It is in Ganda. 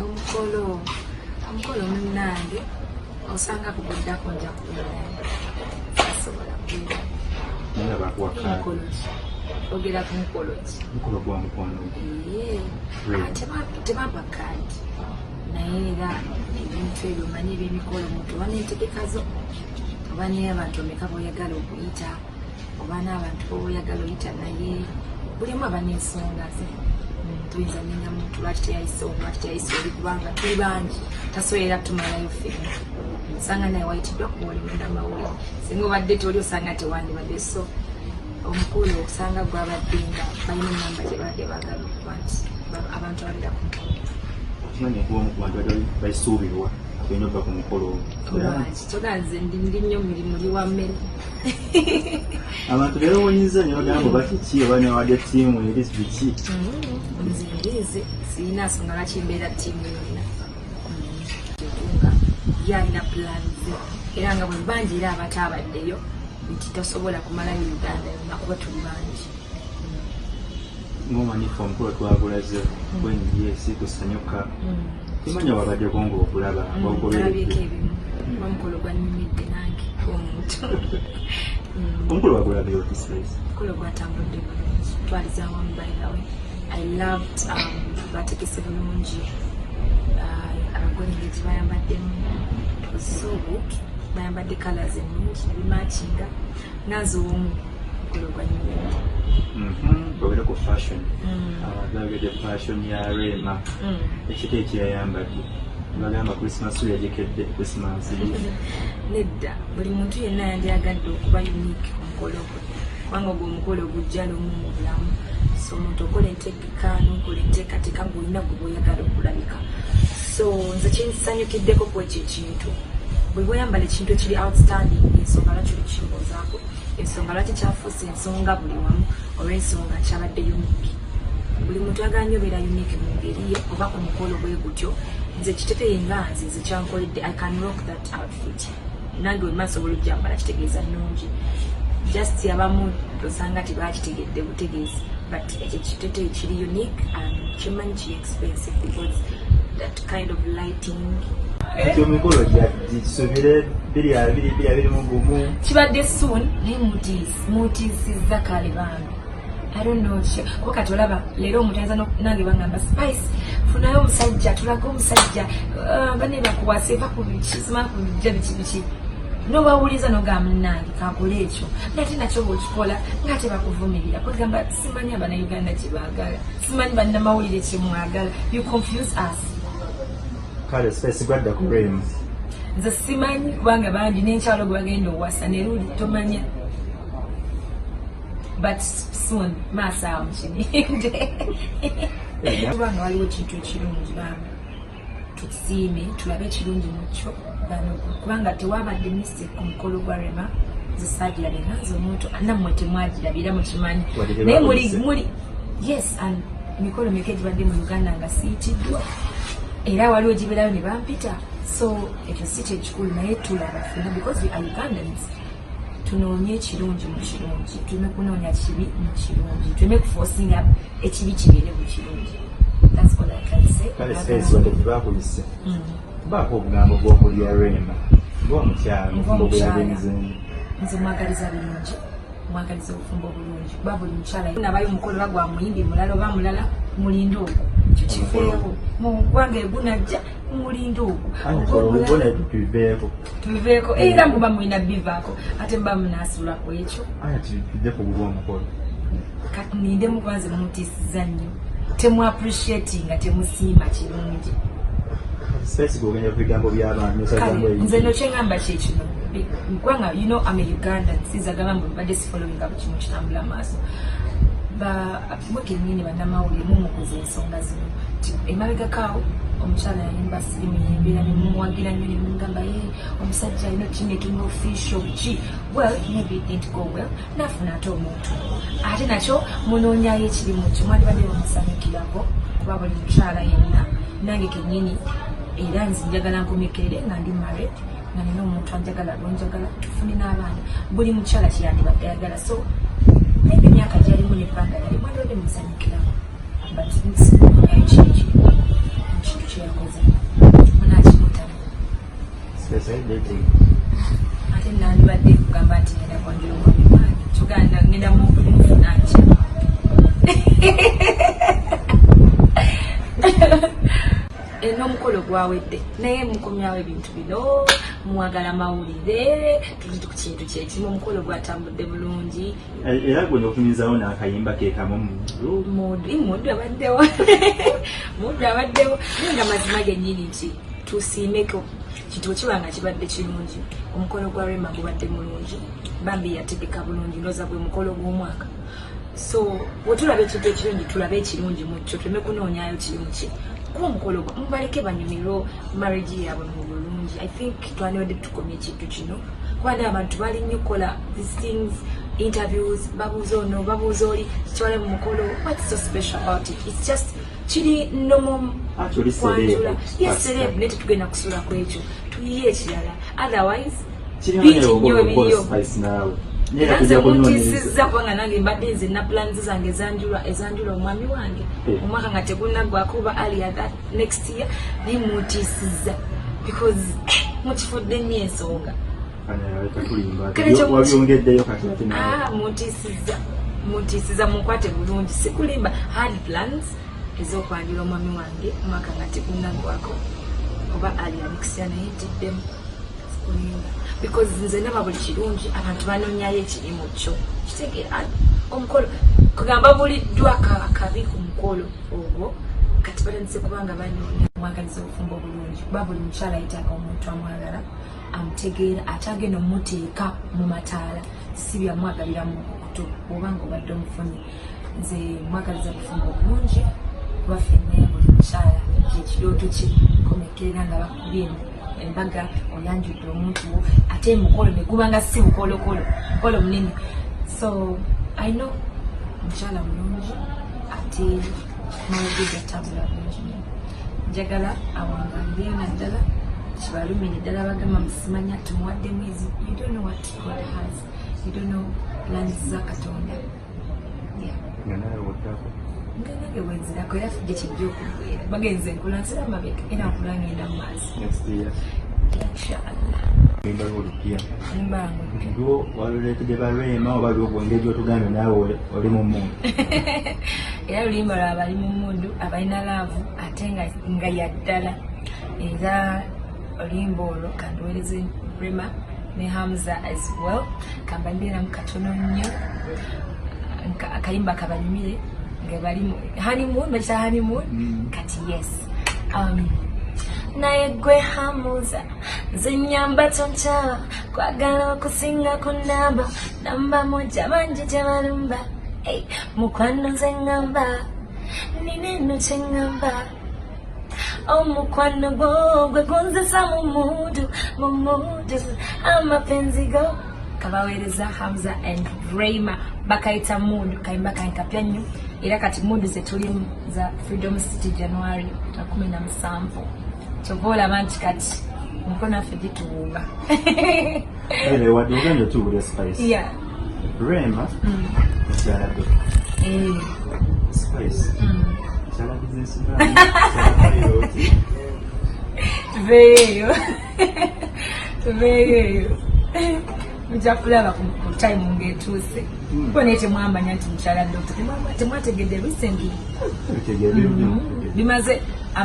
omukolo munnange osanga kuguddako nja kubeera asobola kubeera ogera ku mukolo ki tebampa kaadi naye era ebintu ebyo manyi ebyemikolo muntu oba n'entegekazo oba naye abantu omeka boyagala okuyita oba n'abantu boyagala oyita naye buli omu aba n'ensonga ze tuyinza nenya muntu lwaki teyayise oli kubanga tuli bangi tasobola kutumalayo ffenna osanga naye wayitiddwa kuwolera amawulire singa obadde toli osanga tewandibadde so omukulu okusanga gwabadde nga balina enamba gye badde baagala okuba nti abantu balira ku mukolo okimanyi kuba mu bantu bayisuubirwa tulina okuva ku mukolo toganze ndi nnyo muli wa mmere abantu beewuunyiza nnyo bagamba bakiki oba newadya ttiimu erizi biki nzirize sirina nsonga lwaki mbeera ttiimu yonna yalina pulaanize era nga bwe bangi era abataabaddeyo nti tosobola kumalayo Uganda yonna kuba tuli bangi ngomanyifu omukolo twagulaze bwenyesi kusanyuka kimanya wabaddeko ngaokulaba alabyeko ebimu omukolo gwanyumidde nange omuntu omukolo wagulabye otisaizi omukolo gwatambudde bulungi twaliza wamu by the way I loved bategese bulungi abagole ngeti bayambaddemu it was so good bayambadde colors ennungi nebimakinga nazo omu omukolo gwanyumidde bwogera ku fashion abagagede fashion ya Rema ekite ekiyayambadde bagamba Christmas yajekedde Christmas nedda buli muntu yenna yandyagadde okuba unique omukolo gwe kubanga ogwo omukolo gujja lumu mu bulamu so omuntu okola entegeka n'okola enteekateeka ng'olina gwe bw'oyagala okulabika so nze kinsanyukiddeko ku ekyo ekintu bwe bweyambala ekintu ekiri outstanding ensonga lwaki olukimbuuzaako ensonga lwaki kyafuuse ensonga buli wamu olw'ensonga kyabadde unique buli muntu yagala nnyo obeera unique mu ngeri ye oba ku mukolo bwe gutyo nze kiteteeye nga nze kyankoledde I can rock that outfit nange wemaaso olujjambala kitegeeza nnungi just abamu tosanga tebakitegedde butegeezi but ekyo kiteteeye kiri unique and kimanyi kiri expensive because that kind of lighting ekyo mikolo gisobire biri mu gumu kibadde soon naye mutiisizza kale bantu I don't know kuba kati olaba leero omuntu ayinza nange bangamba Spice funayo omusajja tulaga omusajja bane bakuwasa eva ku biki simala ku bijja biki nobawuliza nogamba munange kakola ekyo nate nakyo bwekikola nga tebakuvumirira kwegamba simanyi abannayuganda kyebaagala simanyi bannamawulire kyemwagala you confuse us kale Spice gwadda ku Rema nze simanyi kubanga bandi n'enkyalo gwe bagenda owasa neruli tomanya but soon maaso awo mukirinde kubanga waliwo ekintu ekirungi bambi tukisiime tulabe ekirungi mukyo kubanga tewabadde mistake ku mukolo gwa Rema zisaagirabe nanze omuntu nammwe temwagirabira mukimanyi naye muli yes and mikolo meka egibadde mu Uganda nga siitiddwa era waliwo gibeerayo ne bampita so ekyo si kyekikulu naye tulaba fena because we are Ugandans tunoonye ekirungi mu kirungi tuleme kunoonya kibi mu kirungi tuleme kuforcinga ekibi kibeere mu kirungi that's all I can say kale Spice wande tebakuyise baako obugambo bw'okulya Rema ng'omukyalo obuyagenze nze mwagaliza birungi mwagaliza obufumbo bulungi kuba buli mukyala nabayo omukolo bagwa muyimbi mulala oba mulala mulinde ogwo ekyo kiveewo mu ggwanga egunajja mulinde ogwo tubiveeko era muba mulina bivaako ate muba munaasulaku ekyo tujja kuguba omukolo kati ninde mukwanze mumutiisiza nnyo temu appreciatinga temusiima kirungi Spice gogenda kubigambo by'abantu nze nokyengamba kyekino mugwanga you know I'm a Ugandan sizagala mbu badde sifollowinga bukimu kitambula maaso mwegenyini bannamawulire mumukuza ensonga zino emabegakaawo omukyala yayimba sirimu yembeera nemumuwagira nnyo nemugamba omusajja alina kimaking official ki well maybe it didn't go well nafuna ate omuntu ate nakyo munoonyayo ekirimu kyo mwandibadde bamusanyukirako kuba buli mukyala yenna nange kenyini era nze njagala nkomekerere nga ndi married nga nina omuntu anjagala lonjagala tufune n'abaana buli mukyala kyeyandibadde ayagala so maybe emyaka gyalimu ne bbanga yali mwandibadde musanyukirako but nsinaayo kintu kye yakoze munakimutamu ate nandibadde kugamba nti ngenda kwanjula omwami wange kyoganda ngenda mufuna nkya n'omukolo gwawedde naye mukomyawo ebintu bino mwagala mawulire tuli ku kintu kyekimu omukolo gwatambudde bulungi era gwe nokunyuzawo n'akayimba keekamu mudu abaddewo naye nga mazima gennyini nti tusiimeko kintu kiba nga kibadde kirungi omukolo gwa Rema gubadde mulungi bambi yategeka bulungi ndooza gwe mukolo gw'omwaka so wetulaba ekintu ekirungi tulaba ekirungi mukyo tuleme kunoonyayo kiri muki kuba omukolo gwa mubaleke banyumirwe marriage yaabwe mu bulungi I think twandibadde tukomya ekintu kino kubadde abantu bali nnyo kukola these things interviews babuuza ono babuuza oli kiwale mu mukolo what's so special about it it's just kiri nomo kwanjula yes celeb naye tetugenda kusula ku ekyo tuyiye ekirala otherwise bingi nnyo ebiriyo mutisiza kubanga nange mbadde nze na plans zange ezanjula omwami wange omwaka nga tegunaggwako oba earlier that next year naye mutisiza because mukifudde nnyo ensonga mutisiza munkwate bulungi sikulimba hard plans ez'okwanjula omwami wange omwaka nga tegunaggwako oba earlier next year naye ntiddemu sikulimba because nze ndaba buli kirungi abantu banoonyayo ekiri mu kyo kitegeera omukolo kugamba buliddwa akabi ku mukolo ogwo kati batandise kubanga banoonya omwagaliza obufumbo obulungi kuba buli mukyala ayetaaga omuntu amwagala amutegeera ate agenda omuteeka mu mataala si byamwagalira mu kuto obanga obadde omufunyi nze mwagaliza obufumbo obulungi kuba ffenna buli mukyala kyekirooto kye komekerera nga bakubye embaga oyanjudde omuntu wo ate mukolo ne gubanga si mukolo munene so I know mukyala mulungi ate mawugiza tabula bulungi njagala awangambiyo naddala kibalumire ddala bagamba musimanya tumuwadde mwezi you don't know what God has you don't know plans za Katonda nganage wenzirako era fudde kijja okugwera bagenze nkula nsira amabega era nkula ngenda mu maaso inshallah Ndio waleetedde ba Rema oba engeri otugambe naawe oli mu mmundu era oluyimba lwaba ali mu mmundu abalina laavu ate nga yaddala era oluyimba olwo kanduweereze Rema ne Hamza as well kambandiiramu katono nnyo akayimba kabanyumire nga bali mu honeymoon bakita honeymoon kati yes naye gwe Hamza nze nyamba toncha kwagala okusinga ku namba moja bangi gyebalumba mukwano nze ngamba nineno kyengamba omukwano gwo gwe gunzisa mu mudu amapenzi go kabaweereza Hamza and Rema bakayita mudu kayimba kankapya nnyo era kati mudu ze tulimu za Freedom City January 17 chovola manchi kati mkono affe gituwuuba ele wadde ogenda otuubula Spice yeah Rema mukyala gwe Spice mukyala business man tubeeyo mujja kulaba ku time ng'etuuse kuba naye temwambanya nti mukyala Doctor temwategedde recently bimaze